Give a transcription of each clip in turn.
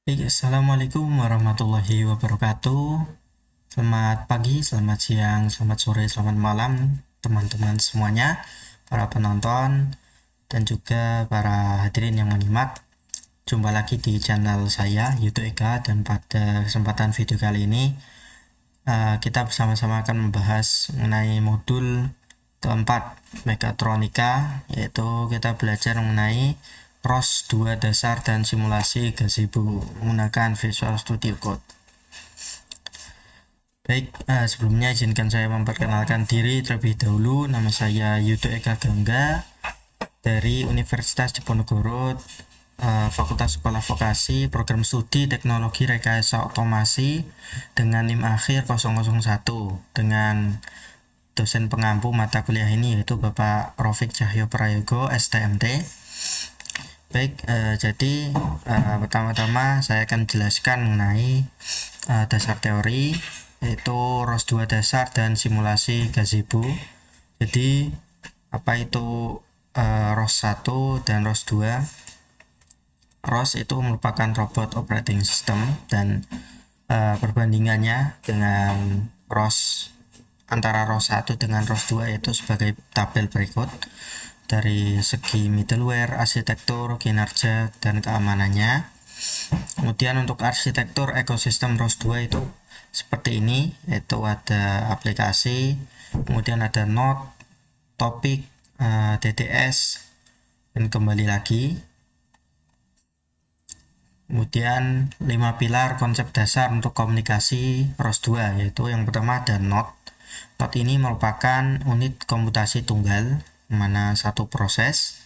Assalamualaikum warahmatullahi wabarakatuh. Selamat pagi, selamat siang, selamat sore, selamat malam teman-teman semuanya, para penonton dan juga para hadirin yang menyimak. Jumpa lagi di channel saya YouTube Eka, dan pada kesempatan video kali ini kita bersama-sama akan membahas mengenai modul keempat Mekatronika, yaitu kita belajar mengenai ROS 2 dasar dan simulasi gazebo menggunakan Visual Studio Code. Baik, sebelumnya izinkan saya memperkenalkan diri terlebih dahulu. Nama saya Yudo Eka Gangga dari Universitas Diponegoro, Fakultas Sekolah Vokasi, Program Studi Teknologi Rekayasa Otomasi dengan NIM akhir 001, dengan dosen pengampu mata kuliah ini yaitu Bapak Rofik Cahyo Prayogo, STMT. Baik, jadi pertama-tama saya akan jelaskan mengenai dasar teori, yaitu ROS 2 dasar dan simulasi gazebo. Jadi apa itu ROS 1 dan ROS 2? ROS itu merupakan robot operating system, dan perbandingannya dengan ROS antara ROS 1 dengan ROS 2 yaitu sebagai tabel berikut. Dari segi middleware, arsitektur, kinerja, dan keamanannya. Kemudian untuk arsitektur ekosistem ROS 2 itu seperti ini, yaitu ada aplikasi, kemudian ada node, topik, DDS, dan kembali lagi. Kemudian 5 pilar konsep dasar untuk komunikasi ROS 2, yaitu yang pertama ada node. Node ini merupakan unit komputasi tunggal, mana satu proses.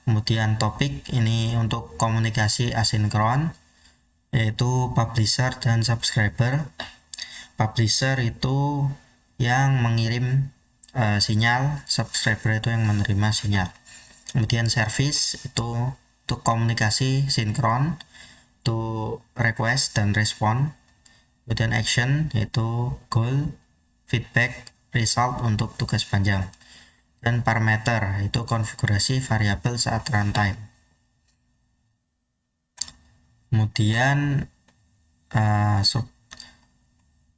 Kemudian topik ini untuk komunikasi asinkron, yaitu publisher dan subscriber. Publisher itu yang mengirim sinyal, subscriber itu yang menerima sinyal. Kemudian service itu untuk komunikasi sinkron, itu request dan respon. Kemudian action yaitu goal, feedback, result untuk tugas panjang. Dan parameter itu konfigurasi variabel saat runtime. Kemudian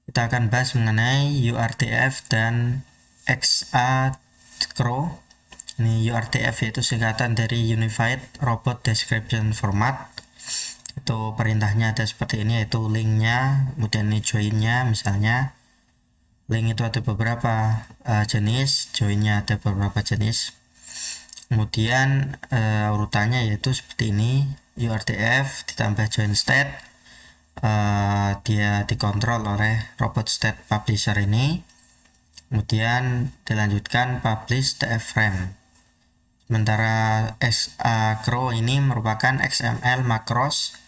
kita akan bahas mengenai URTF dan XACRO. Ini URTF yaitu singkatan dari Unified Robot Description Format. Itu perintahnya ada seperti ini, yaitu linknya, kemudian ini joinnya. Misalnya link itu ada beberapa jenis, joinnya ada beberapa jenis. Kemudian urutannya yaitu seperti ini, URTF ditambah join state, dia dikontrol oleh robot state publisher ini. Kemudian dilanjutkan publish TF frame. Sementara XACRO ini merupakan XML macros,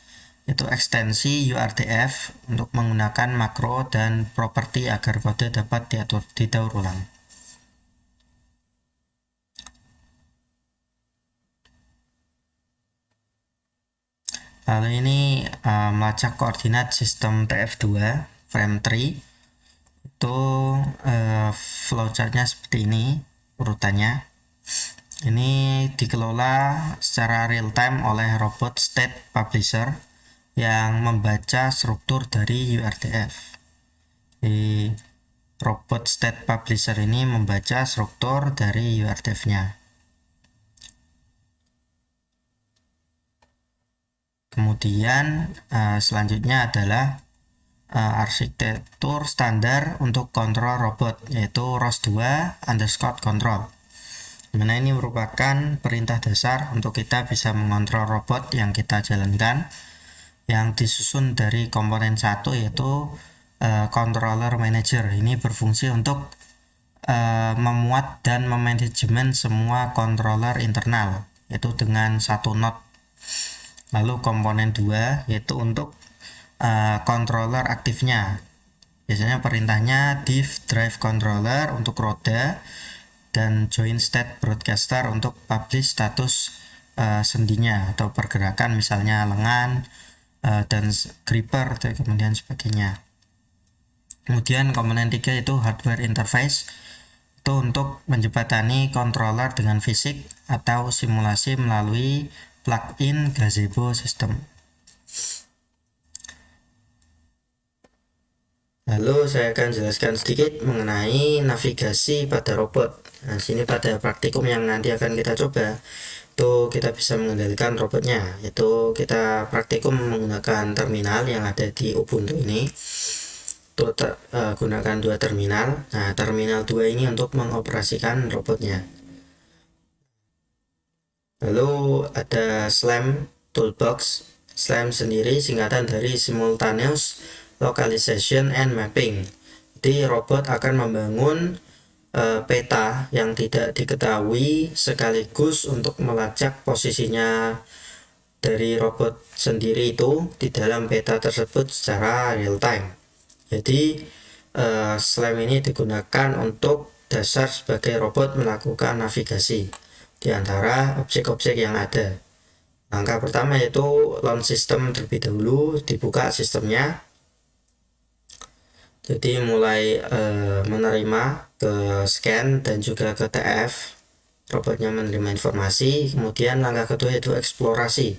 itu ekstensi URTF untuk menggunakan makro dan properti agar kode dapat didaur ulang. Lalu ini melacak koordinat sistem TF2 frame 3. Itu flowchartnya seperti ini urutannya. Ini dikelola secara real time oleh robot state publisher yang membaca struktur dari URTF. Di robot state publisher ini membaca struktur dari URTF-nya. Kemudian selanjutnya adalah arsitektur standar untuk kontrol robot, yaitu ROS2_control. Dimana ini merupakan perintah dasar untuk kita bisa mengontrol robot yang kita jalankan, yang disusun dari komponen satu, yaitu controller manager. Ini berfungsi untuk memuat dan memanajemen semua controller internal, yaitu dengan satu node. Lalu komponen 2 yaitu untuk controller aktifnya. Biasanya perintahnya div drive controller untuk roda, dan join state broadcaster untuk publish status sendinya atau pergerakan, misalnya lengan dan gripper dan kemudian sebagainya. Kemudian komponen 3 itu hardware interface, itu untuk menjembatani controller dengan fisik atau simulasi melalui plugin gazebo system. Lalu saya akan jelaskan sedikit mengenai navigasi pada robot. Nah, sini pada praktikum yang nanti akan kita coba, itu kita bisa mengendalikan robotnya. Itu kita praktikum menggunakan terminal yang ada di Ubuntu ini. Itu gunakan dua terminal. Nah, terminal 2 ini untuk mengoperasikan robotnya. Lalu ada SLAM Toolbox. SLAM sendiri singkatan dari Simultaneous Localization and Mapping. Jadi robot akan membangun peta yang tidak diketahui sekaligus untuk melacak posisinya dari robot sendiri itu di dalam peta tersebut secara real time. Jadi SLAM ini digunakan untuk dasar sebagai robot melakukan navigasi di antara objek-objek yang ada. Langkah pertama yaitu launch system terlebih dahulu, dibuka sistemnya. Jadi mulai menerima ke scan dan juga ke TF, robotnya menerima informasi. Kemudian langkah kedua yaitu eksplorasi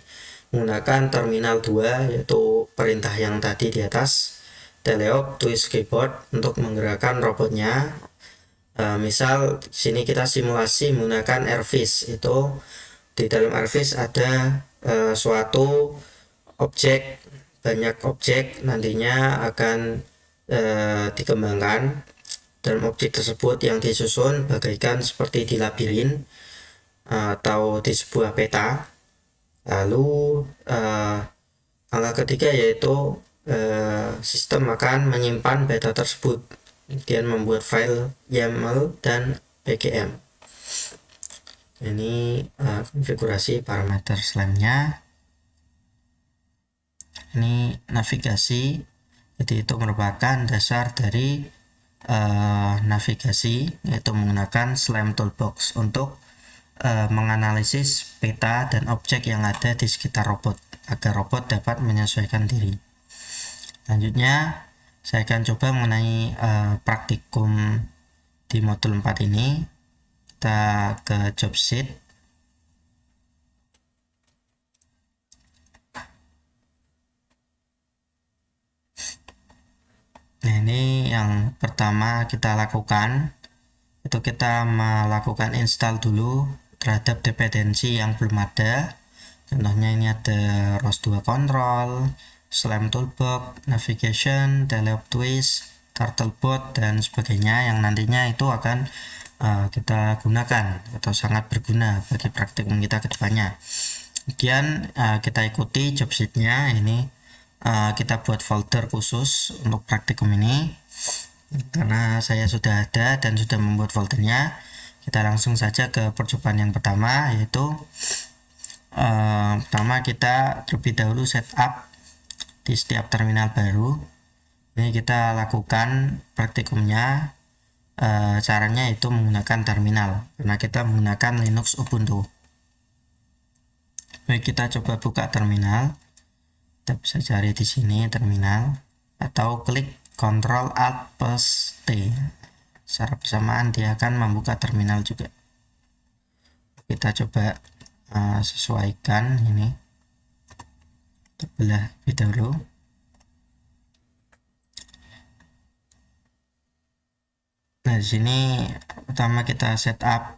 menggunakan terminal 2 yaitu perintah yang tadi di atas, teleop twist keyboard untuk menggerakkan robotnya. Misal sini kita simulasi menggunakan Airfish. Itu di dalam Airfish ada suatu objek, banyak objek nantinya akan dikembangkan dalam objek tersebut yang disusun bagaikan seperti di labirin atau di sebuah peta. Lalu langkah ketiga yaitu sistem akan menyimpan peta tersebut, kemudian membuat file YAML dan PGM. Ini konfigurasi parameter SLAM-nya. Ini navigasi, jadi itu merupakan dasar dari navigasi, yaitu menggunakan SLAM Toolbox untuk menganalisis peta dan objek yang ada di sekitar robot agar robot dapat menyesuaikan diri. Selanjutnya saya akan coba mengenai praktikum di modul 4 ini. Kita ke job sheet. Nah, ini yang pertama kita lakukan, itu kita melakukan install dulu terhadap dependensi yang belum ada. Contohnya ini ada ROS2 control, SLAM Toolbox, Navigation, Teleop Twist, Turtlebot, dan sebagainya yang nantinya itu akan kita gunakan atau sangat berguna bagi praktikum kita ke depannya. Kemudian kita ikuti job sheet-nya. Ini kita buat folder khusus untuk praktikum ini karena saya sudah ada dan sudah membuat foldernya. Kita langsung saja ke percobaan yang pertama, yaitu pertama kita terlebih dahulu setup di setiap terminal baru. Ini kita lakukan praktikumnya, caranya itu menggunakan terminal karena kita menggunakan Linux Ubuntu. Baik, kita coba buka terminal. Kita bisa cari di sini terminal atau klik Ctrl Alt plus T. Secara bersamaan dia akan membuka terminal juga. Kita coba sesuaikan ini. Kita belah lebih dahulu. Nah, di sini pertama kita setup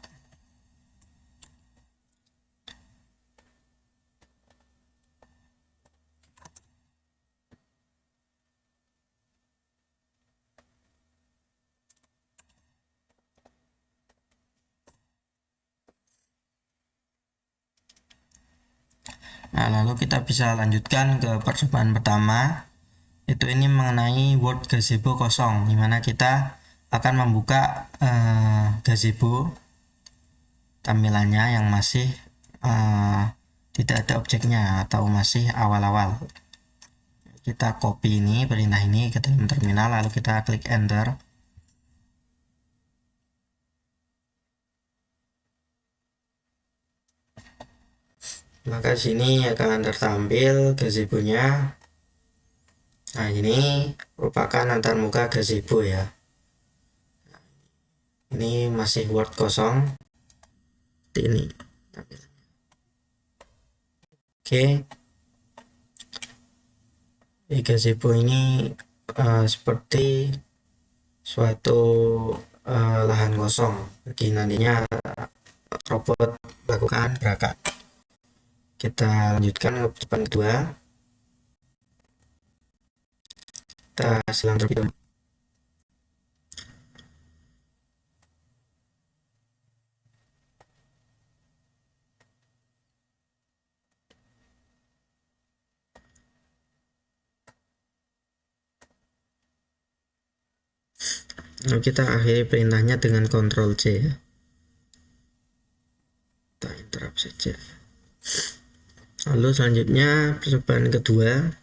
Nah, lalu kita bisa lanjutkan ke percobaan pertama, itu ini mengenai Word gazebo kosong, dimana kita akan membuka gazebo tampilannya yang masih tidak ada objeknya atau masih awal-awal. Kita copy ini, perintah ini ke dalam terminal, lalu kita klik enter. Maka sini akan tertampil gazebo-nya. Nah, ini merupakan antarmuka gazebo ya. Ini masih Word kosong seperti ini. Oke, di gazebo ini seperti suatu lahan kosong, jadi nantinya robot lakukan gerakan. Kita lanjutkan ke percobaan kedua. Kita silang terlebih dahulu. Nah, kita akhiri perintahnya dengan Ctrl C ya. Kita interrupt saja. Lalu selanjutnya percobaan kedua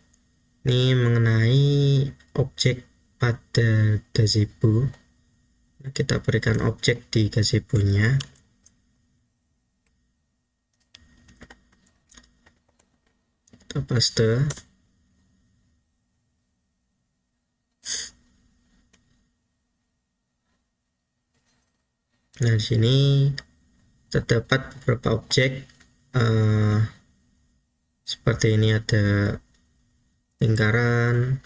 ini mengenai objek pada gazebo. Kita berikan objek di gazebo-nya. Kita paste. Nah, di sini terdapat beberapa objek seperti ini, ada lingkaran,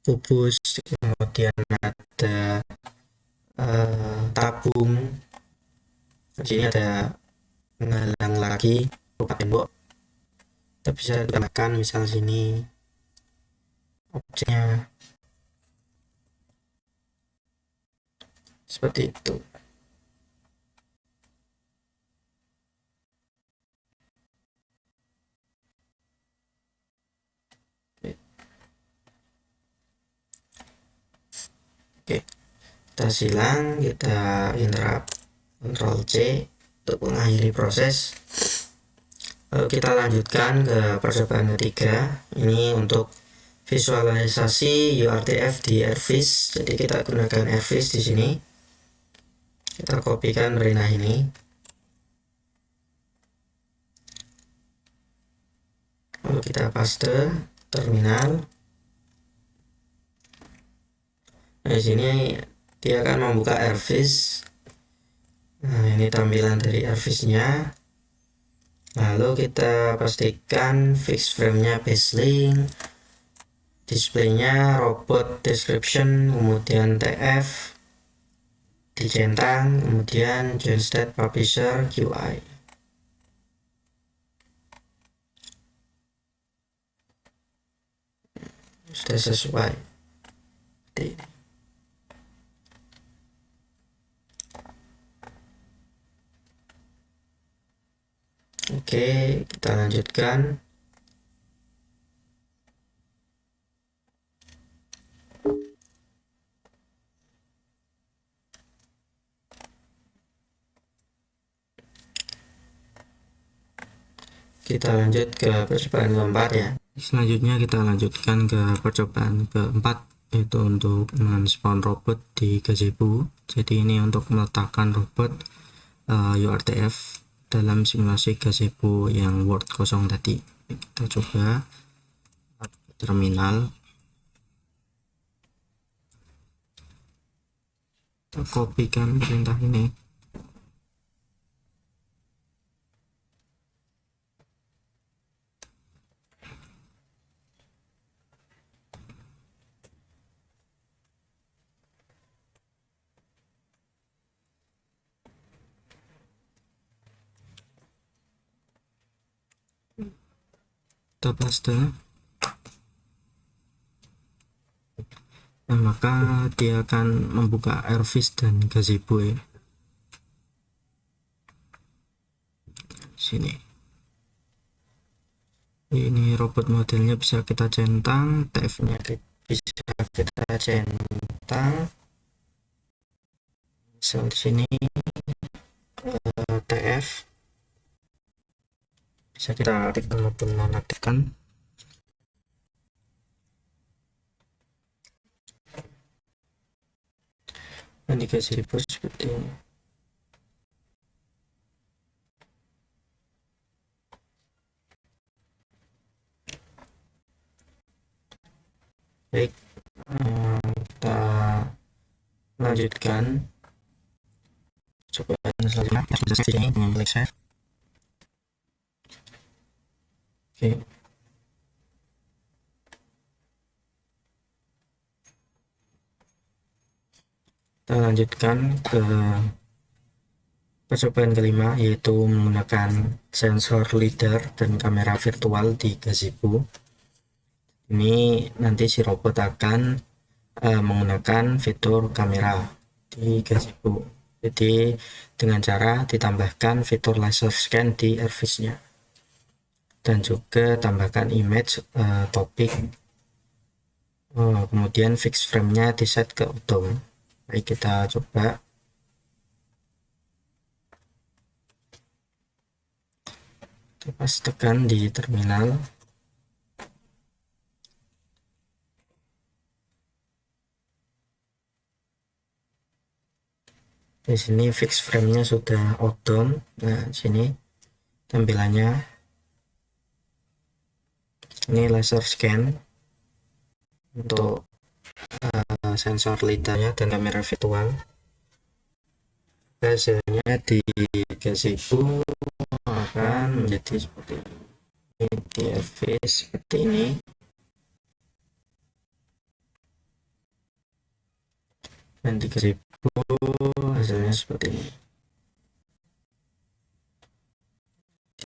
kubus, kemudian ada tabung. Di sini ada penghalang lagi berupa tembok. Kita bisa tambahkan misal sini objeknya seperti itu. Oke, kita silang, kita interrupt, Ctrl C untuk mengakhiri proses. Lalu kita lanjutkan ke percobaan ketiga. Ini untuk visualisasi URTF di Airfish. Jadi kita gunakan Airfish di sini. Kita kopikan perintah ini. Lalu kita paste terminal. Nah, di sini dia akan membuka Airfish. Nah, ini tampilan dari Airfish-nya. Lalu kita pastikan fix frame-nya baselink, display-nya robot description, kemudian TF dicentang, kemudian join state publisher QI. Sudah sesuai. Seperti ini. Oke, kita lanjutkan. Kita lanjut ke percobaan keempat ya. Selanjutnya kita lanjutkan ke percobaan keempat, yaitu untuk men-spawn robot di gazebo. Jadi ini untuk meletakkan robot URTF dalam simulasi gazebo yang Word kosong tadi. Kita coba terminal. Kita kopikan perintah ini. Kita paste. Nah, maka dia akan membuka Airfish dan gazebo ya. Sini. Ini robot modelnya bisa kita centang, TF-nya bisa kita centang. Misal di sini TF bisa kita aktifkan maupun nonaktifkan. Dan di gazebo seperti ini. Baik, kita lanjutkan cobaan selanjutnya. Kita sini dengan klik save. Oke. Kita lanjutkan ke percobaan kelima, yaitu menggunakan sensor LiDAR dan kamera virtual di gazebo. Ini nanti si robot akan menggunakan fitur kamera di gazebo. Jadi dengan cara ditambahkan fitur laser scan di airfish-nya, dan juga tambahkan image topik, kemudian fix frame-nya di set ke auto. Baik, kita coba. Pas tekan di terminal, di sini fix frame-nya sudah outdown. Nah, sini tampilannya ini laser scan untuk sensor lidahnya dan kamera virtual. Hasilnya di gazebo akan menjadi seperti ini, di airfish seperti ini. Dan di gazebo hasilnya seperti ini.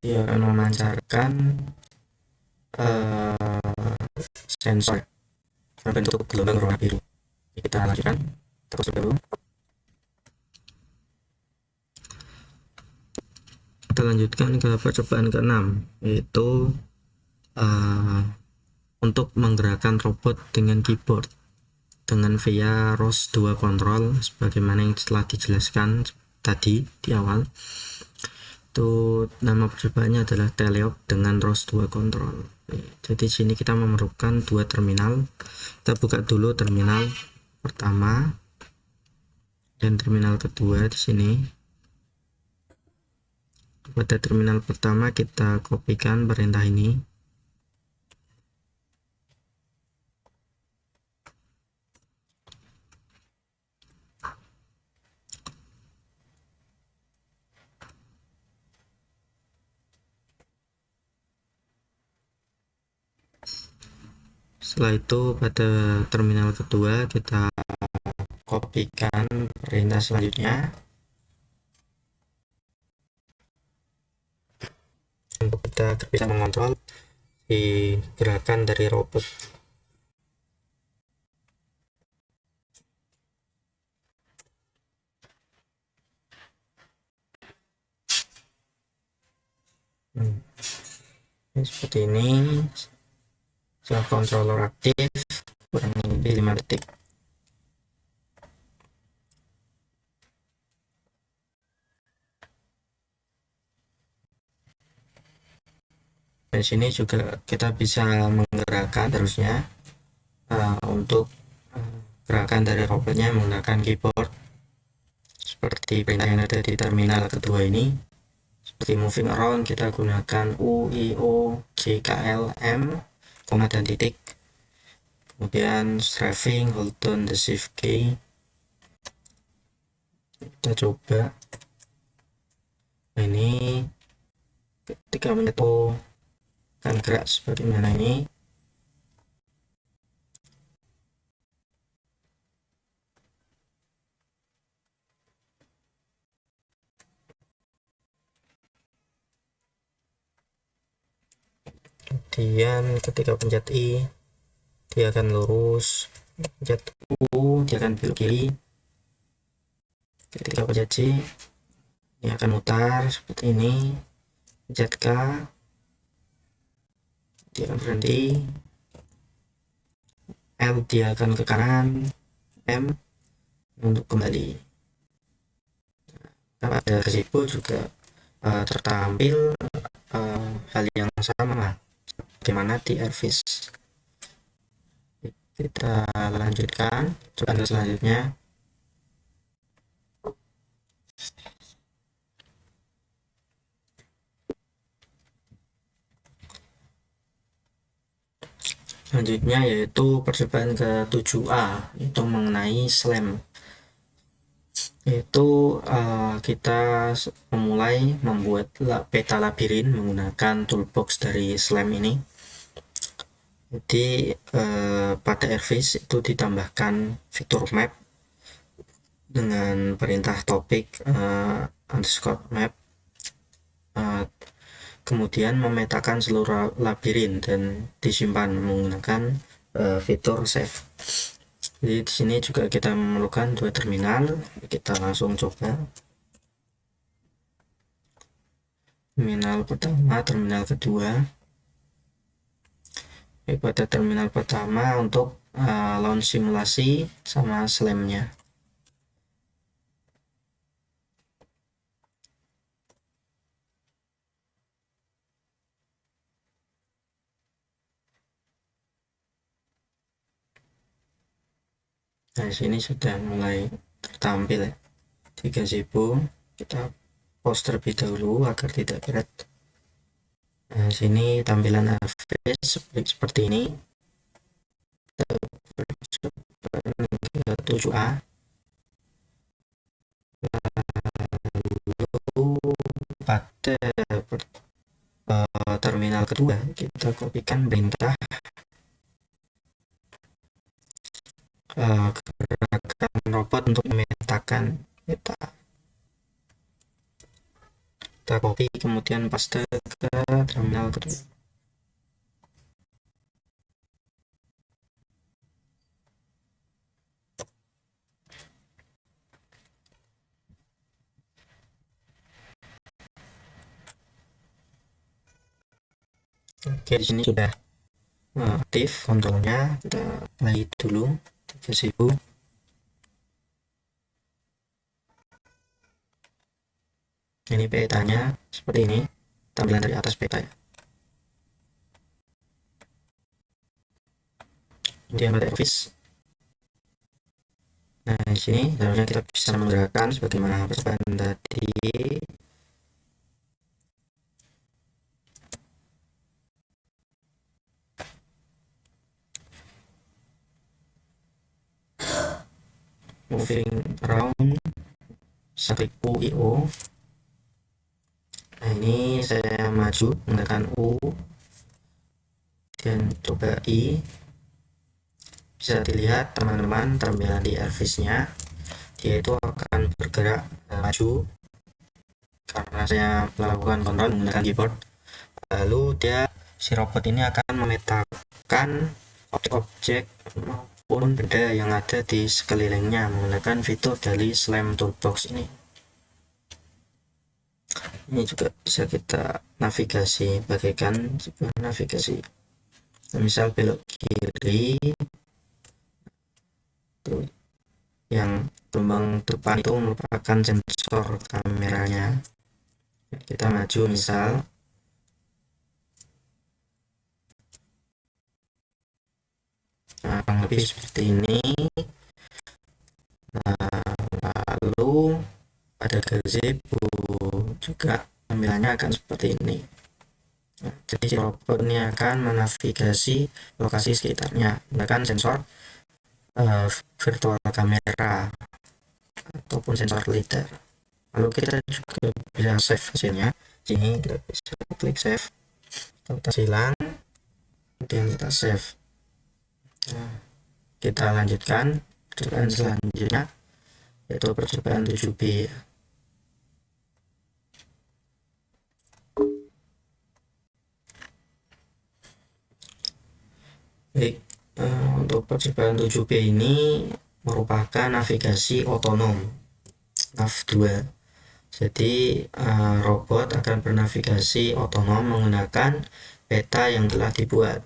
Dia akan memancarkan sensor berbentuk gelombang warna biru. Kita lanjutkan terus dulu. Kita lanjutkan ke percobaan ke-6, yaitu untuk menggerakkan robot dengan keyboard dengan via ROS 2 control, sebagaimana yang telah dijelaskan tadi di awal. Itu nama percobaannya adalah teleop dengan ROS 2 control. Jadi sini kita memerlukan dua terminal. Kita buka dulu terminal pertama dan terminal kedua di sini. Pada terminal pertama kita kopikan perintah ini. Setelah itu pada terminal kedua kita kopikan perintah selanjutnya untuk kita bisa mengontrol di gerakan dari robot. Seperti ini. Setelah controller aktif kurang lebih 5 detik. Di sini juga kita bisa menggerakkan terusnya untuk gerakan dari robotnya menggunakan keyboard seperti perintah yang ada di terminal kedua ini. Seperti moving around, kita gunakan U, I, O, J, K, L, M, koma dan titik. Kemudian strafing, hold down the shift key. Kita coba. Ini ketika menyentuh akan gerak sebagaimana ini. Kemudian ketika pencet I, dia akan lurus. Pencet U, dia akan belok kiri. Ketika pencet J, dia akan mutar seperti ini. Pencet K, dia akan berhenti. L, dia akan ke kanan. M, untuk kembali. Nah, pada gazebo juga tertampil hal yang sama bagaimana di airfish. Kita lanjutkan coba selanjutnya. Selanjutnya yaitu percobaan ke-7A, itu mengenai slam. Yaitu kita memulai membuat peta labirin menggunakan toolbox dari slam ini. Jadi pada airfish itu ditambahkan fitur map dengan perintah topik underscore map, kemudian memetakan seluruh labirin dan disimpan menggunakan fitur save. Jadi di sini juga kita memerlukan dua terminal. Kita langsung coba. Terminal pertama, terminal kedua. Pada terminal pertama untuk launch simulasi sama slamnya. Nah, di sini sudah mulai tertampil ya. Di gazebo kita pause terlebih dahulu agar tidak berat. Nah, sini tampilan interface seperti ini. Kita 7A. Lalu pada terminal kedua kita kopikan perintah gerakan robot untuk memetakan peta. Kita copy kemudian paste ke terminal kedua. Oke, di sini sudah aktif kontrolnya. Kita play dulu 3000. Ini petanya seperti ini, tampilan dari atas peta ya. Kemudian pada office. Nah, di sini seharusnya kita bisa menggerakkan sebagaimana percobaan tadi. Moving around, klik UIO. Nah, ini saya maju menggunakan U dan coba I. Bisa dilihat teman-teman tampilan di Elvis-nya, dia itu akan bergerak maju karena saya melakukan kontrol menggunakan keyboard. Lalu si robot ini akan memetakan objek-objek maupun benda yang ada di sekelilingnya menggunakan fitur dari Slam Toolbox ini. Ini juga bisa kita navigasi bagaikan sebuah navigasi. Misal belok kiri, yang gelombang depan itu merupakan sensor kameranya. Kita maju misal, nah, kurang lebih seperti ini. Nah, lalu pada gazebo juga tampilannya akan seperti ini. Nah, jadi si robot ini akan menavigasi lokasi sekitarnya menggunakan sensor virtual kamera ataupun sensor lidar. Lalu kita juga bisa save hasilnya. Sini kita bisa klik save, kita silang, kemudian kita save. Nah, kita lanjutkan percobaan selanjutnya, yaitu percobaan 7B. Baik, untuk percobaan 7B ini merupakan navigasi otonom NAV2. Jadi robot akan bernavigasi otonom menggunakan peta yang telah dibuat.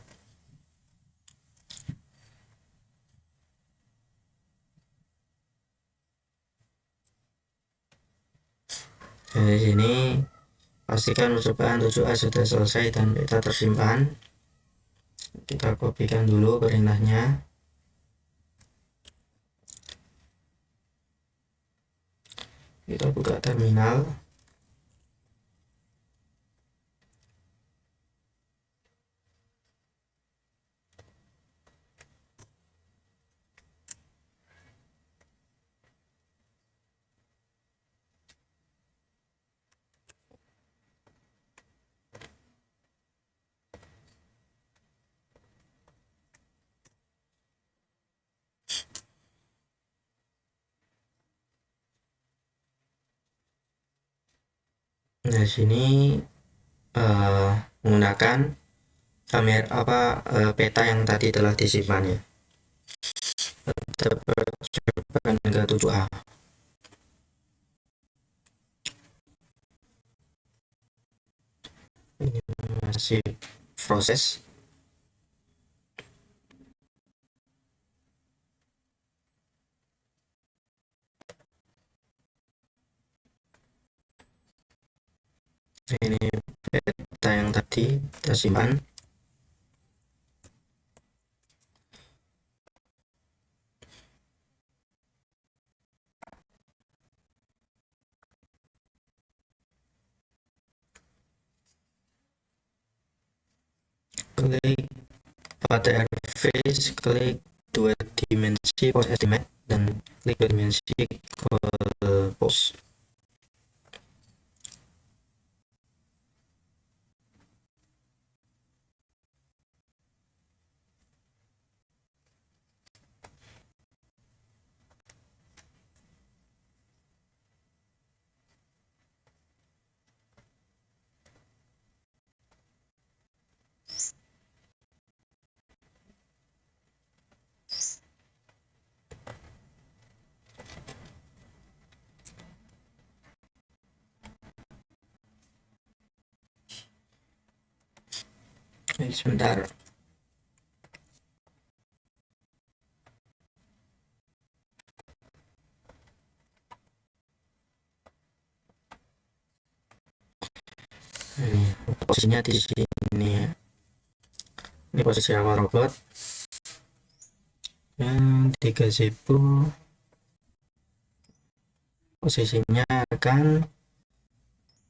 Dari sini pastikan percobaan 7A sudah selesai dan peta tersimpan. Kita kopikan dulu perintahnya. Kita buka terminal. Nah, sini menggunakan kamera peta yang tadi telah disimpan ya. Kita percobakan ke 7A. Ini masih proses. Ini peta yang tadi kita simpan. Klik pada face, klik dua dimensi pose estimate, dan klik dua dimensi goal pose. Sebentar. Ini posisinya di sini ya. Ini posisi awal robot. Yang di gazebo posisinya akan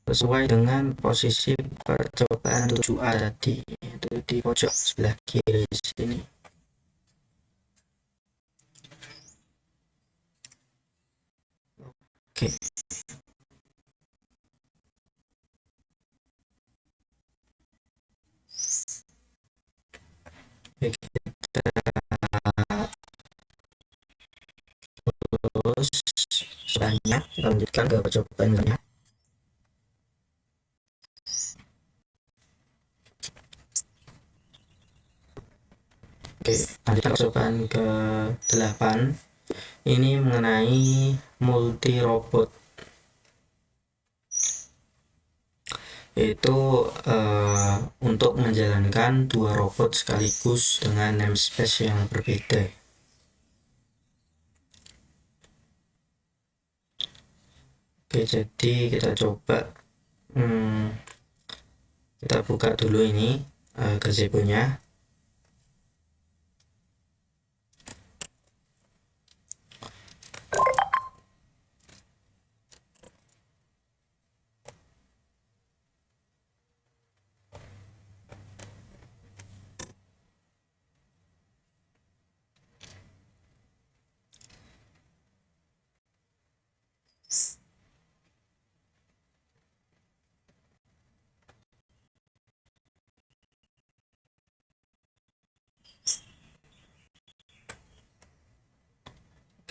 sesuai dengan posisi percobaan 7A tadi, itu di pojok sebelah kiri sini. Oke. Kita terus selanjutnya kita lanjutkan ke percobaan berikutnya. Oke, lanjutkan percobaan ke 8. Ini mengenai multi robot, yaitu untuk menjalankan dua robot sekaligus dengan namespace yang berbeda. Oke, jadi kita coba kita buka dulu ini gazebo-nya.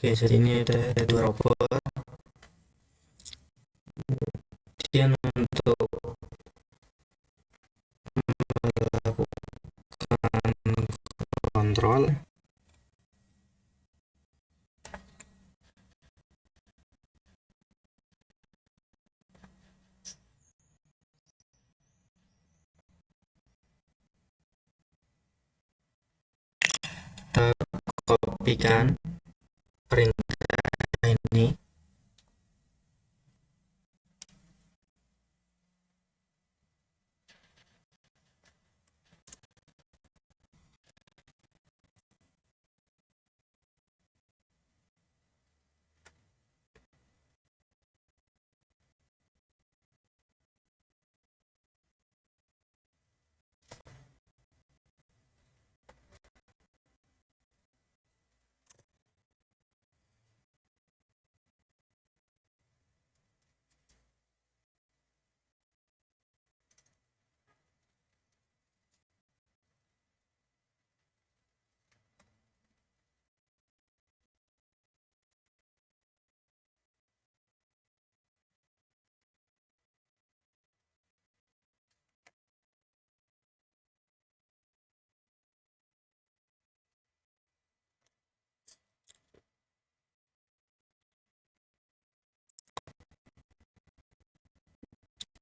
Oke, jadi ini ada dua robot. Kemudian untuk melakukan kontrol, kita kopikan perintah ini.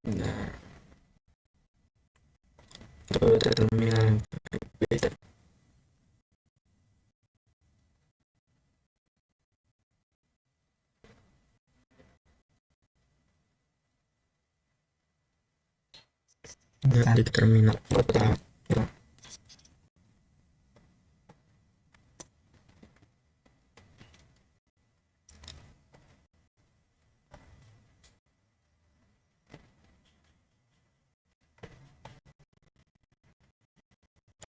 Nah, suatu terminal yang berbeda. Di terminal kota.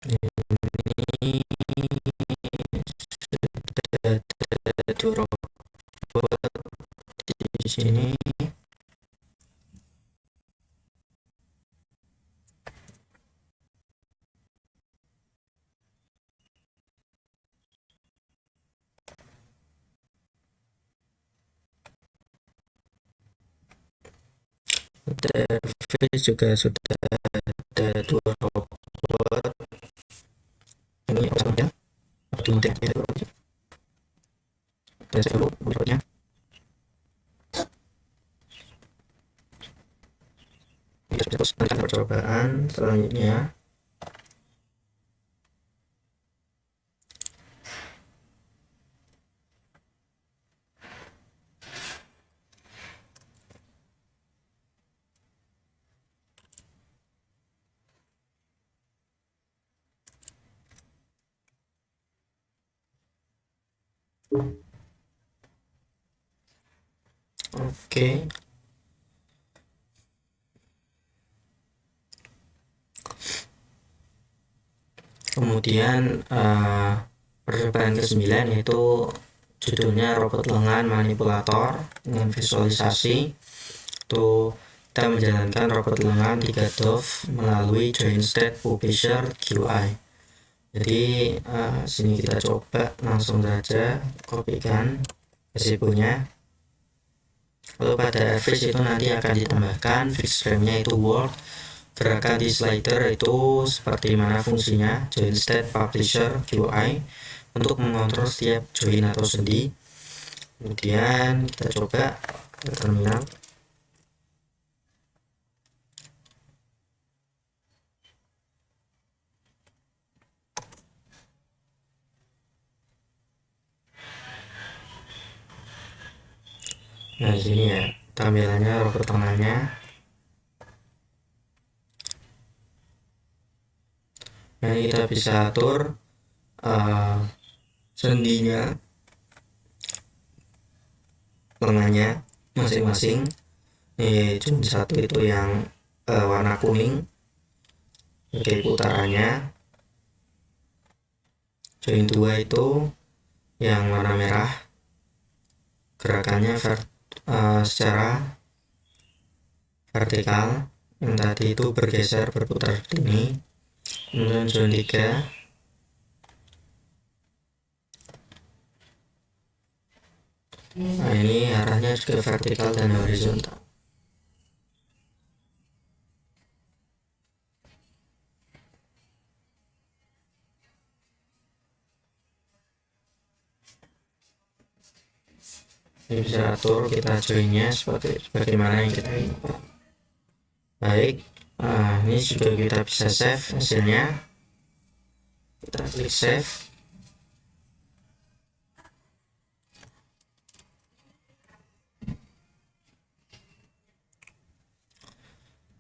Ini ada dua robot di sini. TV juga sudah ada dua robot. Ini opsinya di model dan seluruh robotnya. Kita terus lanjutkan percobaan selanjutnya. Oke. Kemudian percobaan ke-9 yaitu judulnya robot lengan manipulator dengan visualisasi. Itu kita menjalankan robot lengan 3 DOF melalui join state publisher QI. Jadi sini kita coba langsung saja kopikan resiponya. Lalu pada average itu nanti akan ditambahkan fix frame-nya itu world. Gerakan di slider itu seperti mana fungsinya join state publisher QI untuk mengontrol setiap join atau sendi. Kemudian kita coba ke terminal. Nah, di sini ya tampilannya robot tengahnya. Nah, ini kita bisa atur sendinya, lengannya masing-masing. Ini join satu itu yang warna kuning, oke putarannya. Join 2 itu yang warna merah, gerakannya secara vertikal. Yang tadi itu bergeser berputar seperti ini. Kemudian join 3 nah ini arahnya juga vertikal dan horizontal. Ini bisa atur kita joinnya seperti bagaimana yang kita inginkan. Baik, ini juga kita bisa save hasilnya. Kita klik save.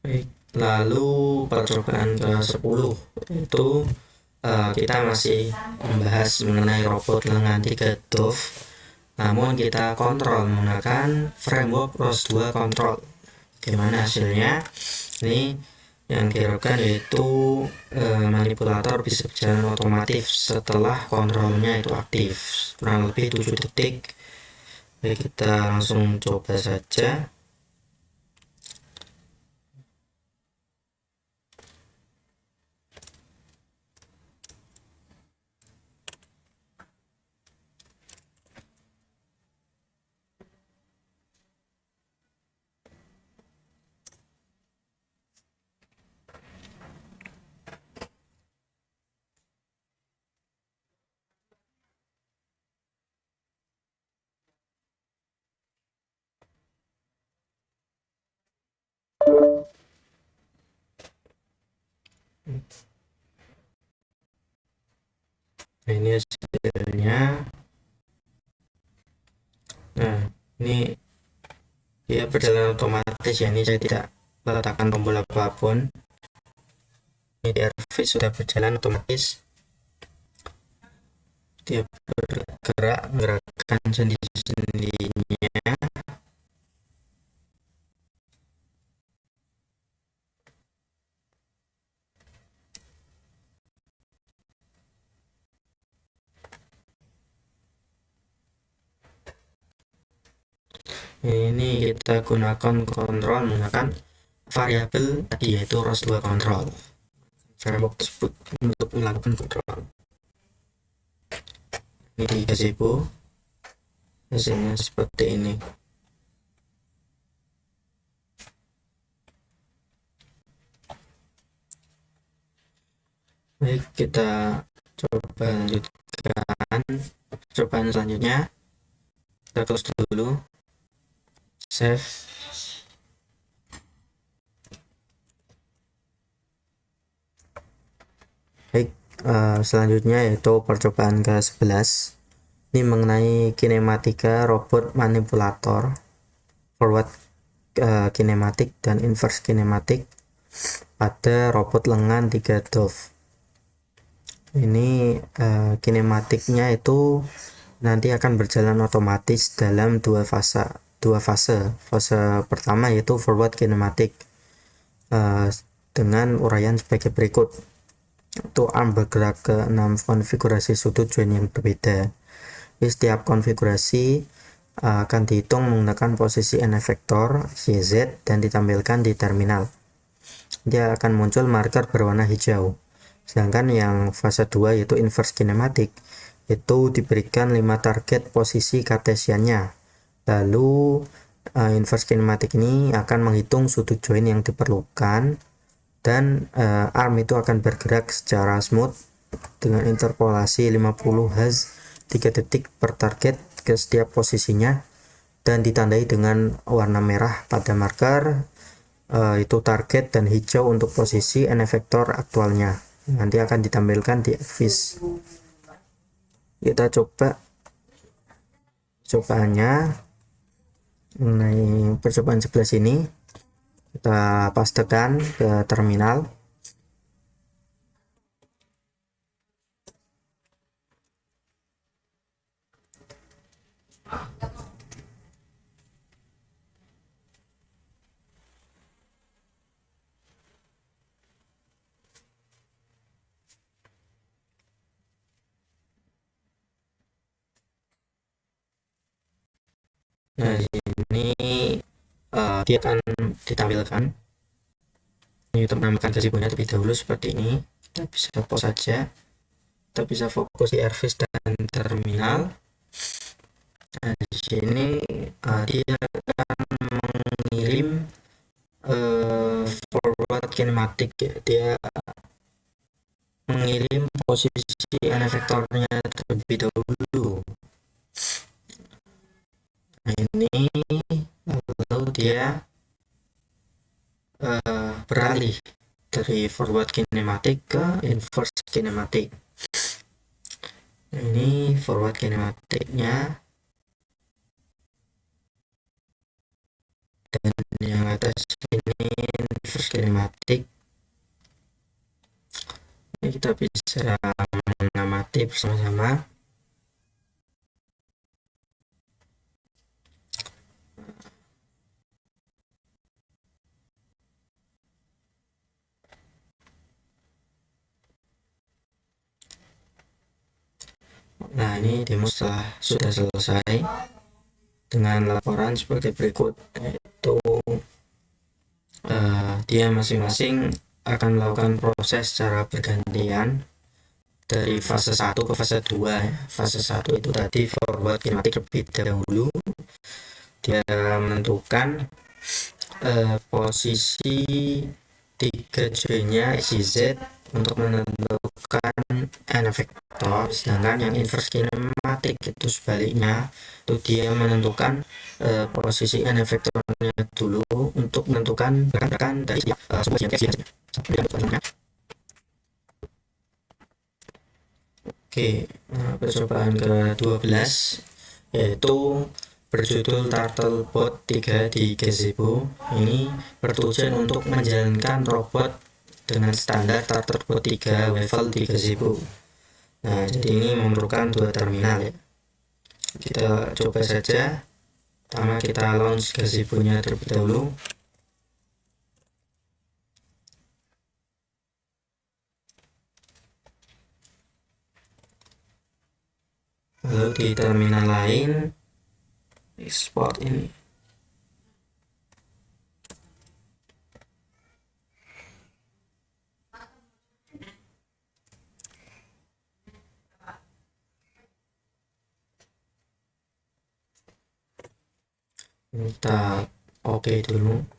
Baik, lalu percobaan ke-10 itu kita masih membahas mengenai robot lengan 3 DOF, namun kita kontrol menggunakan framework ROS2 control. Gimana hasilnya? Ini yang diharapkan yaitu manipulator bisa berjalan otomatis setelah kontrolnya itu aktif kurang lebih 7 detik. Baik, kita langsung coba saja. Nah, ini hasilnya. Nah, ini dia berjalan otomatis ya, ini saya tidak meletakkan tombol apapun. Ini di Airfish sudah berjalan otomatis, dia bergerak menggerakkan sendi-sendinya. Ini kita gunakan kontrol menggunakan variabel tadi, yaitu ROS2 control, framework tersebut untuk melakukan kontrol. Ini di gazebo hasilnya seperti ini. Baik, kita coba lanjutkan percobaan selanjutnya. Kita close dulu, save. Baik, selanjutnya yaitu percobaan ke-11. Ini mengenai kinematika robot manipulator, forward kinematik dan inverse kinematik pada robot lengan 3 Dove. Ini kinematiknya itu nanti akan berjalan otomatis dalam dua fase. Fase pertama yaitu forward kinematik dengan uraian sebagai berikut. Untuk arm bergerak ke 6 konfigurasi sudut join yang berbeda. Di setiap konfigurasi akan dihitung menggunakan posisi N efektor YZ dan ditampilkan di terminal. Dia akan muncul marker berwarna hijau. Sedangkan yang fase 2 yaitu inverse kinematik itu diberikan 5 target posisi kartesiannya. Lalu inverse kinematik ini akan menghitung sudut join yang diperlukan, dan arm itu akan bergerak secara smooth dengan interpolasi 50 Hz 3 detik per target ke setiap posisinya, dan ditandai dengan warna merah pada marker itu target, dan hijau untuk posisi N efektor aktualnya. Nanti akan ditampilkan di Airfish. Kita coba cobaannya mengenai percobaan 11 ini. Kita pastekan ke terminal. Nah, ini dia akan ditampilkan. Ini untuk menambahkan gazebo-nya terlebih dahulu seperti ini. Kita bisa pause saja. Kita bisa fokus di Airfish dan terminal. Nah, di sini dia akan mengirim forward kinematik ya. Dia mengirim posisi N efektornya terlebih dahulu. Nah, ini lalu dia beralih dari forward kinematik ke inverse kinematik. Nah, ini forward kinematiknya, dan yang atas ini inverse kinematik. Ini kita bisa mengamati bersama-sama. Nah, ini demo sudah selesai dengan laporan sebagai berikut, yaitu dia masing-masing akan melakukan proses secara bergantian dari fase 1 ke fase 2 ya. Fase 1 itu tadi forward kinematik lebih dahulu, dia menentukan posisi 3 joinnya XYZ untuk menentukan N efektor. Sedangkan yang inverse kinematik itu sebaliknya, itu dia menentukan posisi N efektornya dulu untuk menentukan gerakan dari sebuah yang. Oke, Oke, percobaan ke-12 yaitu berjudul Turtlebot 3 di gazebo. Ini bertujuan untuk menjalankan robot dengan standar Turtlebot 3 level di gazebo. Nah, jadi ini memerlukan dua terminal ya. Kita coba saja. Pertama kita launch gazebo-nya terlebih dahulu. Lalu di terminal lain export ini. Kita oke dulu.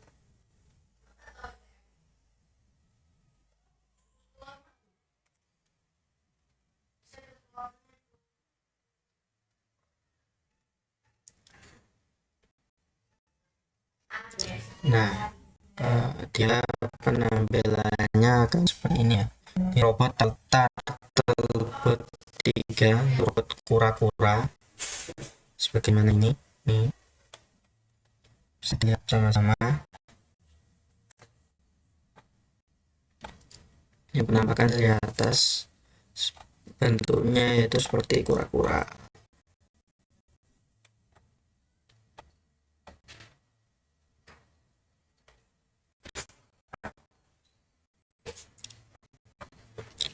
Nah, dia penampilannya akan seperti ini ya. Di robot Turtlebot 3, robot kura-kura sebagaimana ini. Nih, bisa lihat sama-sama. Yang penampakan dari atas bentuknya itu seperti kura-kura.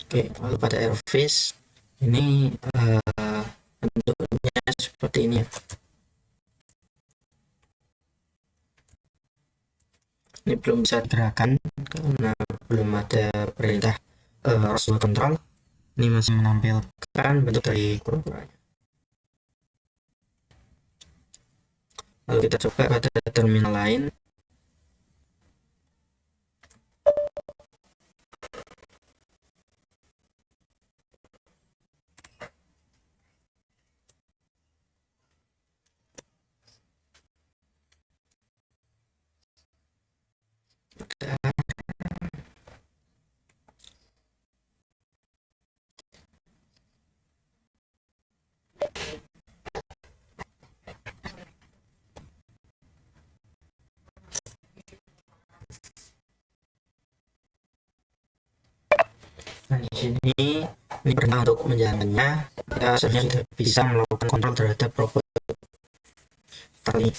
Oke, lalu pada Airfish ini bentuknya seperti ini ya. Ini belum bisa digerakkan karena belum ada perintah Roswell Control. Ini masih menampilkan bentuk dari kura-kuranya. Lalu kita coba pada terminal lain. Nah, di sini ini perintah untuk menjalankannya. Kita sebenarnya sudah bisa melakukan kontrol terhadap robot tadi.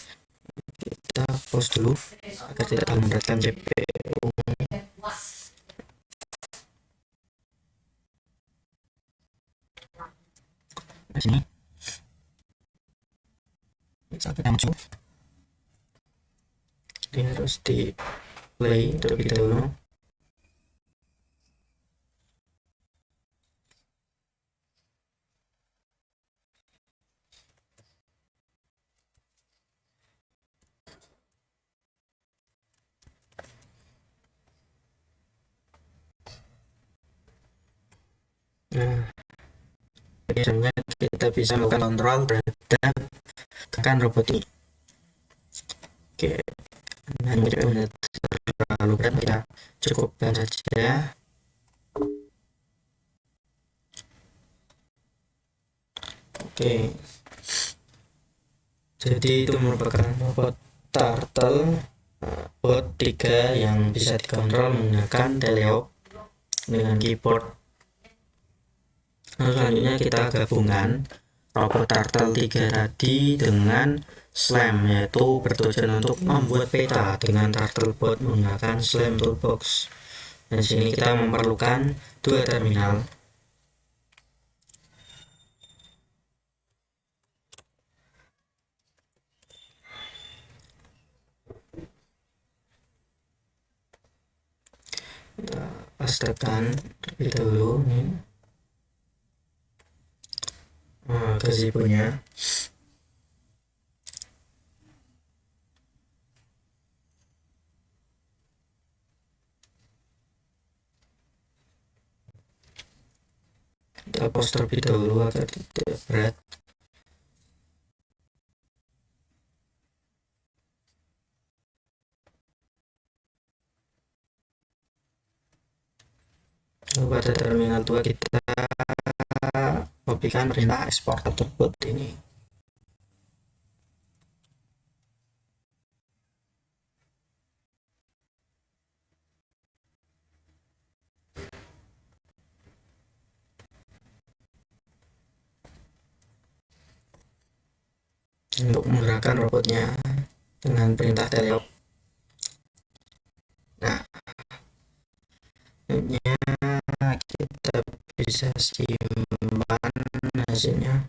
Kita pause dulu agar tidak terlalu memberatkan CPU. Di sini saat kita maju, dia harus di play terlebih dahulu. Nah, biasanya kita bisa melakukan kontrol terhadap gerakan robot ini. Oke, nah ini benar terlalu berat, kita cukupkan saja. Oke, jadi itu merupakan robot Turtlebot 3 yang bisa dikontrol menggunakan teleop dengan keyboard. Lalu selanjutnya kita gabungkan robot Turtle 3 tadi dengan Slam, yaitu bertujuan untuk membuat peta dengan Turtlebot menggunakan Slam Toolbox. Dan di sini kita memerlukan dua terminal. Kita pastikan terlebih dahulu nih gazebo-nya. Kita pause terlebih dahulu agar tidak berat. Lalu pada terminal 2 kita kopikan perintah ekspor tersebut ini. Untuk menggerakkan robotnya dengan perintah teleop. Nah, kita bisa simpan hasilnya.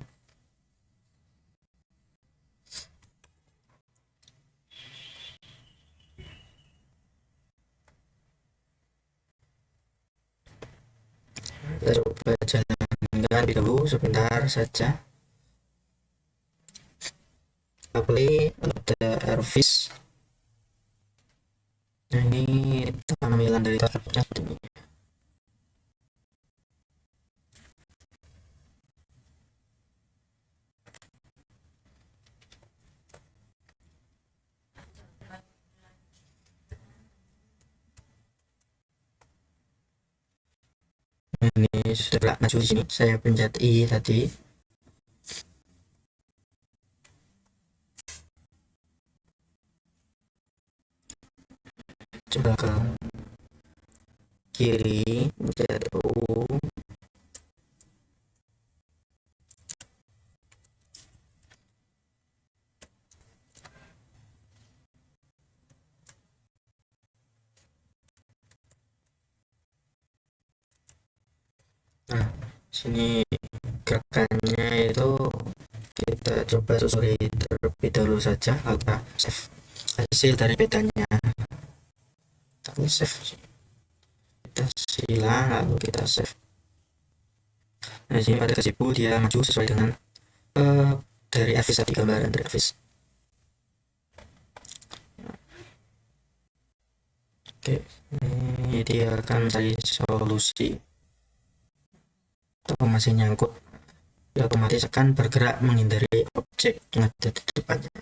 Kita coba jalankan dulu sebentar saja. Kita play ada Airfish. Nah, ini tampilan dari targetnya seperti ini. Ini sudah maju di sini. Saya pencet I tadi. Coba ke kiri, pencet U. Nah, sini gerakannya itu kita coba susuri terlebih dahulu saja. Kita save hasil dari petanya. Kita save, kita silang lalu kita save. Nah, sini pada gazebo dia maju sesuai dengan dari Airfish tadi, gambaran dari Airfish. Oke, ini dia akan mencari solusi. Atau masih nyangkut, dia otomatis akan bergerak menghindari objek yang ada di depannya.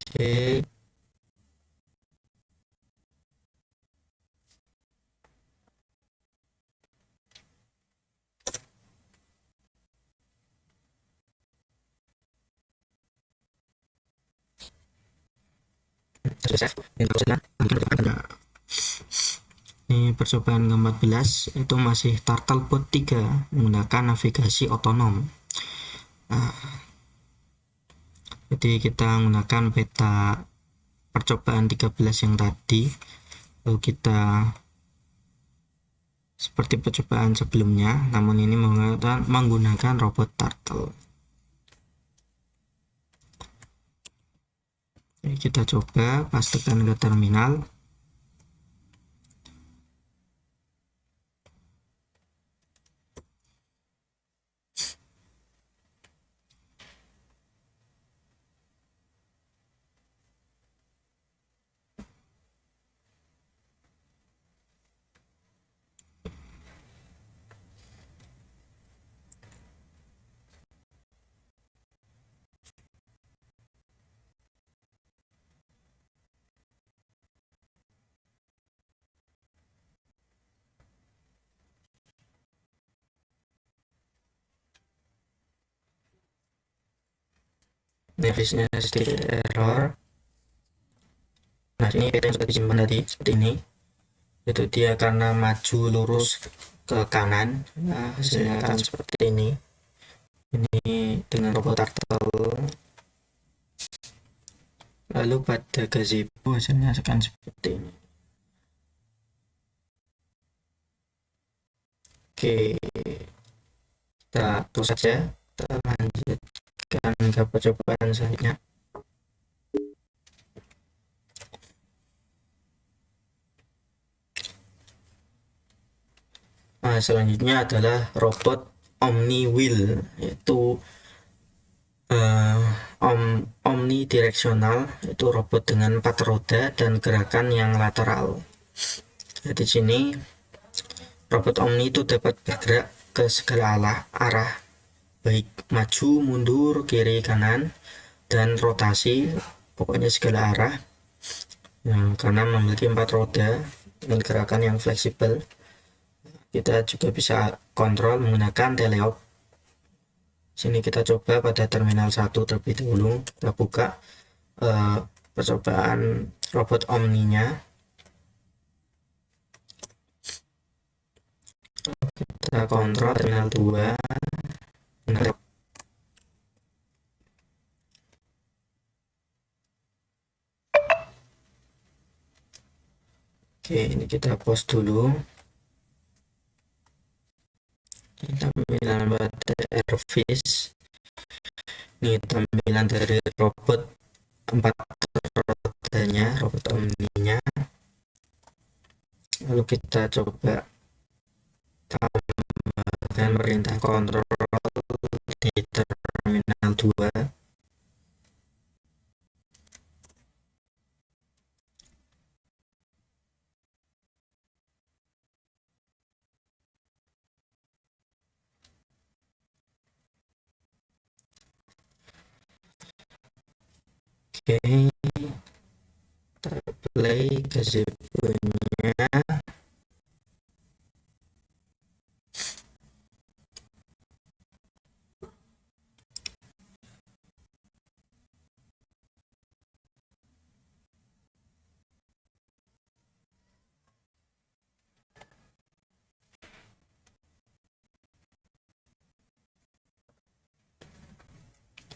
Oke. Save. Ini percobaan ke-14 itu masih Turtlebot 3 menggunakan navigasi otonom. Nah, jadi kita menggunakan peta percobaan 13 yang tadi, lalu kita seperti percobaan sebelumnya, namun ini menggunakan robot turtle. Oke, kita coba pastikan ke terminal. Navigasinya sedikit error. Nah, ini peta yang sudah disimpan tadi seperti ini, itu dia karena maju lurus ke kanan. Nah, hasilnya akan seperti ini dengan robot turtle. Lalu pada gazebo hasilnya akan seperti ini. Oke, kita terus saja, kita lanjutkan ke percobaan selanjutnya. Nah, selanjutnya adalah robot Omniwheel, yaitu omnidireksional, yaitu robot dengan 4 roda dan gerakan yang lateral. Jadi sini robot Omni itu dapat bergerak ke segala arah, baik maju, mundur, kiri, kanan, dan rotasi, pokoknya segala arah. Karena memiliki 4 roda dengan gerakan yang fleksibel. Kita juga bisa kontrol menggunakan teleop. Sini kita coba pada terminal 1 terlebih dahulu. Kita buka percobaan robot Omni-nya. Kita kontrol terminal 2. Oke, ini kita pause dulu. Ini tampilan pada Airfish. Ini tampilan dari robot 4 rodanya, robot Omni-nya. Lalu kita coba tambahkan perintah kontrol di terminal 2. Oke, kita play gazebo-nya.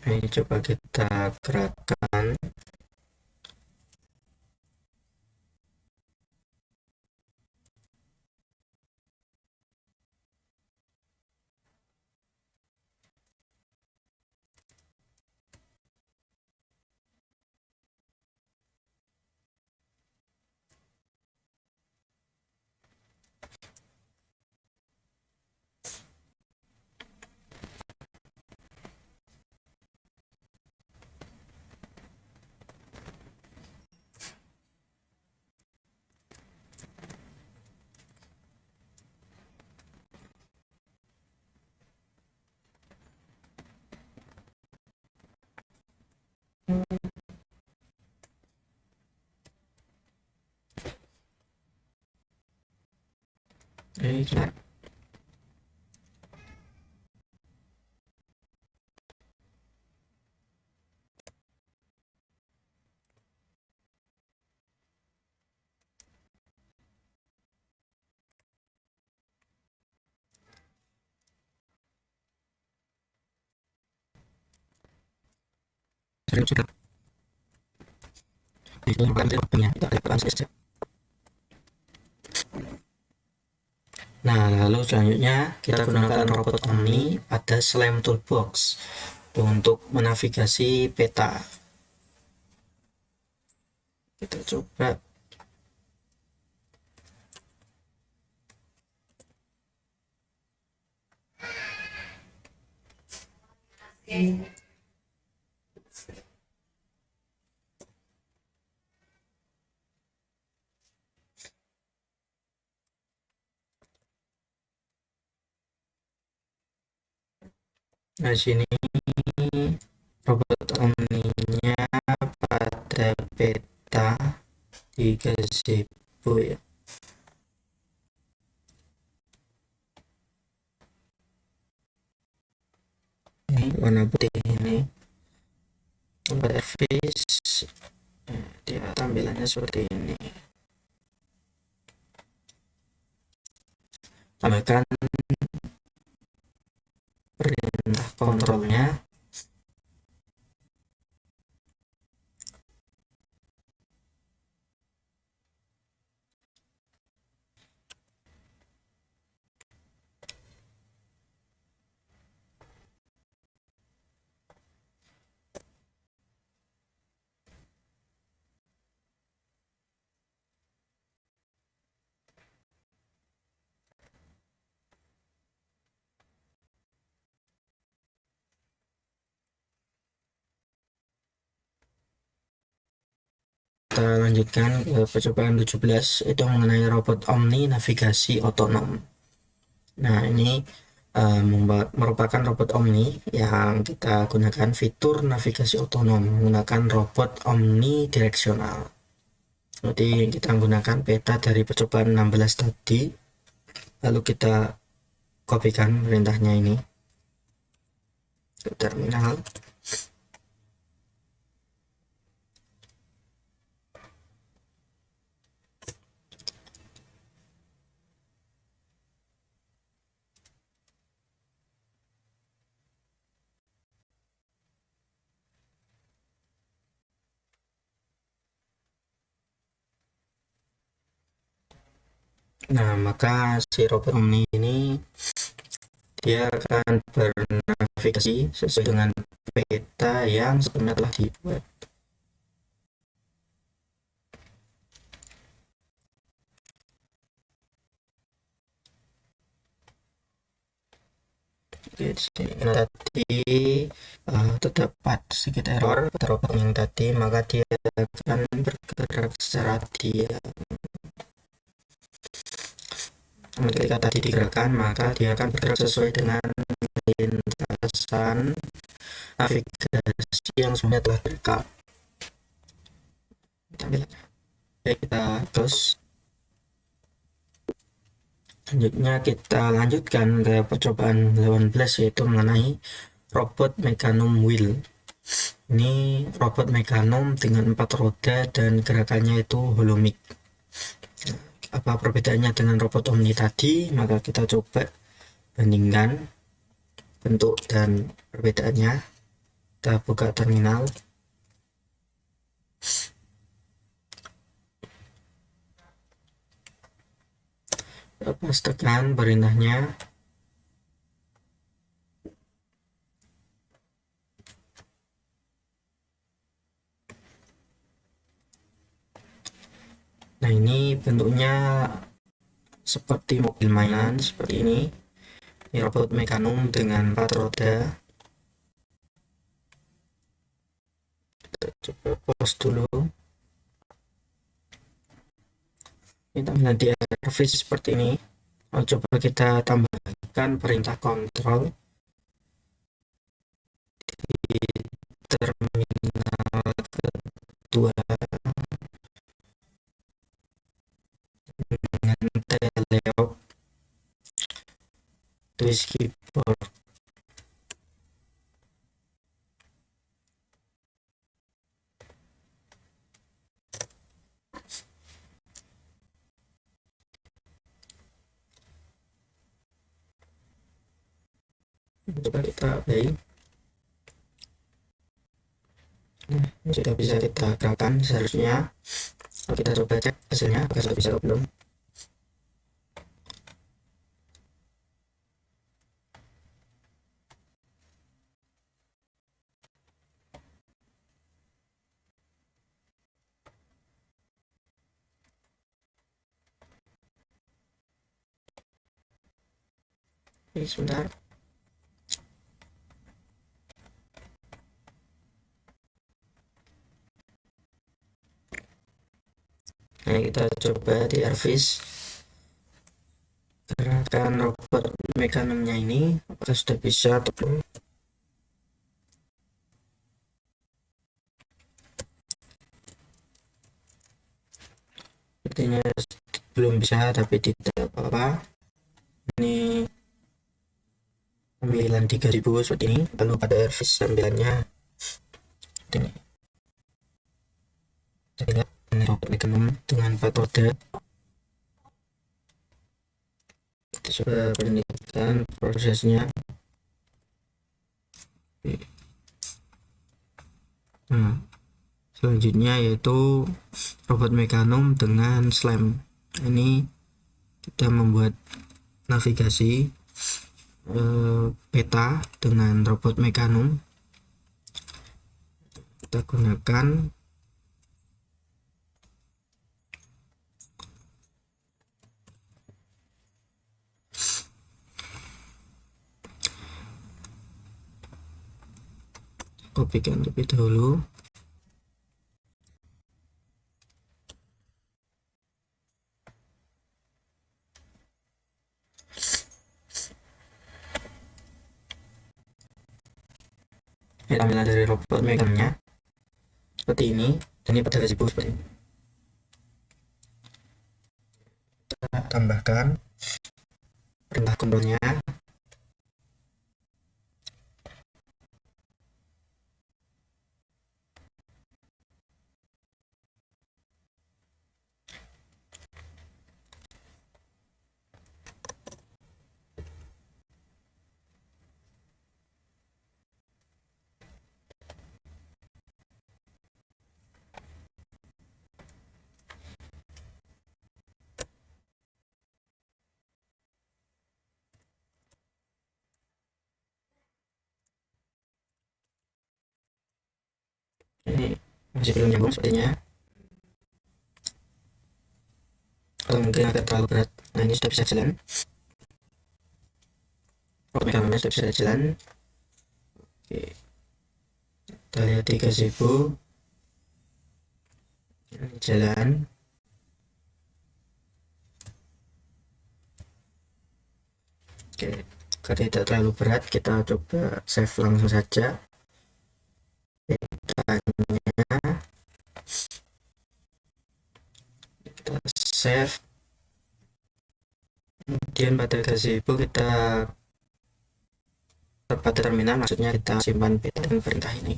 Ini coba kita gerakkan. Oke, sudah. Itu ada. Nah, lalu selanjutnya kita gunakan robot Omni pada Slam Toolbox untuk menavigasi peta. Kita coba. Nah, sini robot Omni-nya pada peta di gazebo ya. Ini warna putih ini tempat Airfish. Dia tampilannya seperti ini. Tambahkan perintah kontrolnya. Kita lanjutkan ke percobaan 17, itu mengenai robot Omni navigasi otonom. Nah, ini merupakan robot Omni yang kita gunakan fitur navigasi otonom menggunakan robot Omni direksional. Jadi kita menggunakan peta dari percobaan 16 tadi. lalu kita kopikan perintahnya ini ke terminal. Nah, maka si robot Omni ini dia akan bernavigasi sesuai dengan peta yang sebenarnya telah dibuat. Oke, di sini tadi terdapat sedikit error pada robot yang tadi, maka dia akan bergerak secara diam. Ketika tadi digerakkan, maka dia akan bergerak sesuai dengan lintasan navigasi yang sebenarnya telah direkam. Kita close. Selanjutnya kita lanjutkan ke percobaan 18, yaitu mengenai robot Mecanum Wheel. Ini robot Mecanum dengan 4 roda dan gerakannya itu holomik. Apa perbedaannya dengan robot Omni tadi? Maka kita coba bandingkan bentuk dan perbedaannya. Kita buka terminal. Lepas tekan perintahnya. Nah, ini bentuknya seperti mobil mainan seperti ini. Ini robot Mecanum dengan 4 roda. Kita coba pause dulu. Ini tampilan di interface seperti ini. Coba kita tambahkan perintah kontrol di terminal kedua dengan teleop twist keyboard. Coba kita play. Nah, ini sudah bisa kita gerakan seharusnya. Kita coba cek hasilnya apakah sudah bisa atau belum. Oke, sebentar. Nah, kita coba di Arvis gerakan robot Mecanumnya ini apakah sudah bisa atau belum. Sepertinya belum bisa, tapi tidak apa-apa. Ini tampilan 3000 seperti ini. Lalu pada Arvis tampilannya ini. Robot Mecanum dengan 4 roda. Kita coba perhatikan prosesnya. Nah, selanjutnya yaitu robot Mecanum dengan slam. Ini kita membuat navigasi peta dengan robot Mecanum. Kita gunakan kopikan terlebih dahulu. Ini tampilan dari robot Mecanumnya seperti ini, dan ini pada gazebo seperti ini. Kita tambahkan perintah kontrolnya. Ini masih belum nyambung sepertinya, atau mungkin agak terlalu berat. Nah, ini sudah bisa jalan, mekanisme sudah bisa jalan. Oke, kita lihat di gazebo ini jalan. Oke, karena tidak terlalu berat, kita coba save langsung saja petanya. Kita save, kemudian pada gazebo kita pada terminal, maksudnya kita simpan peta dan perintah ini.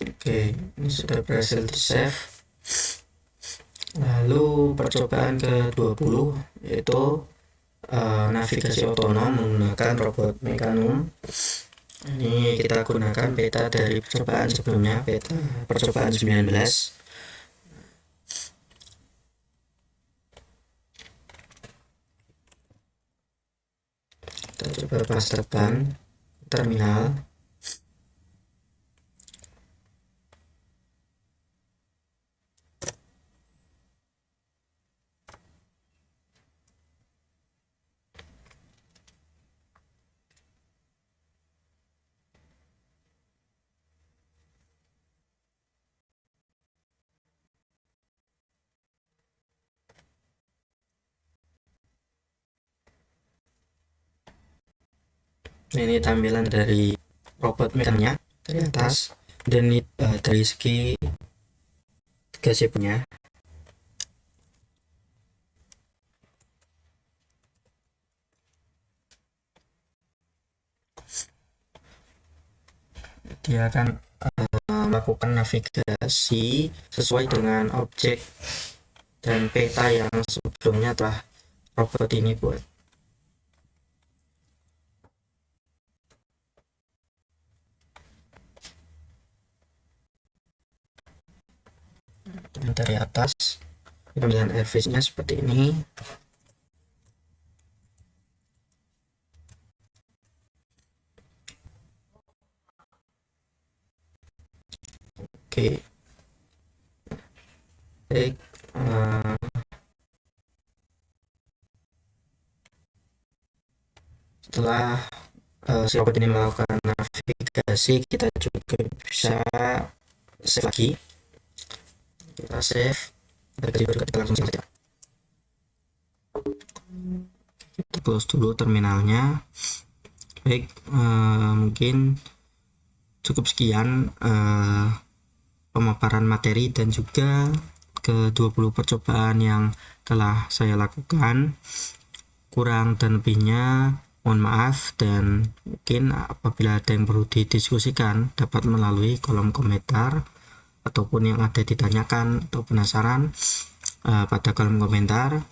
Oke, ini sudah berhasil di save. Lalu percobaan ke-20 yaitu navigasi otonom menggunakan robot Mecanum. Ini kita gunakan peta dari percobaan sebelumnya, peta percobaan 19. Kita coba pasarkan terminal. Ini tampilan dari robot mekannya dari atas, dan ini dari segi gazebo-nya. Dia akan melakukan navigasi sesuai dengan objek dan peta yang sebelumnya telah robot ini buat. Dan dari atas tampilan airface-nya seperti ini. Oke, baik. Setelah si robot ini melakukan navigasi, kita juga bisa save lagi. Kita save, kita langsung save saja. Kita close dulu terminalnya. Baik, mungkin cukup sekian pemaparan materi dan juga ke-20 percobaan yang telah saya lakukan. Kurang dan lebihnya mohon maaf, dan mungkin apabila ada yang perlu didiskusikan dapat melalui kolom komentar, ataupun yang ada ditanyakan atau penasaran pada kolom komentar.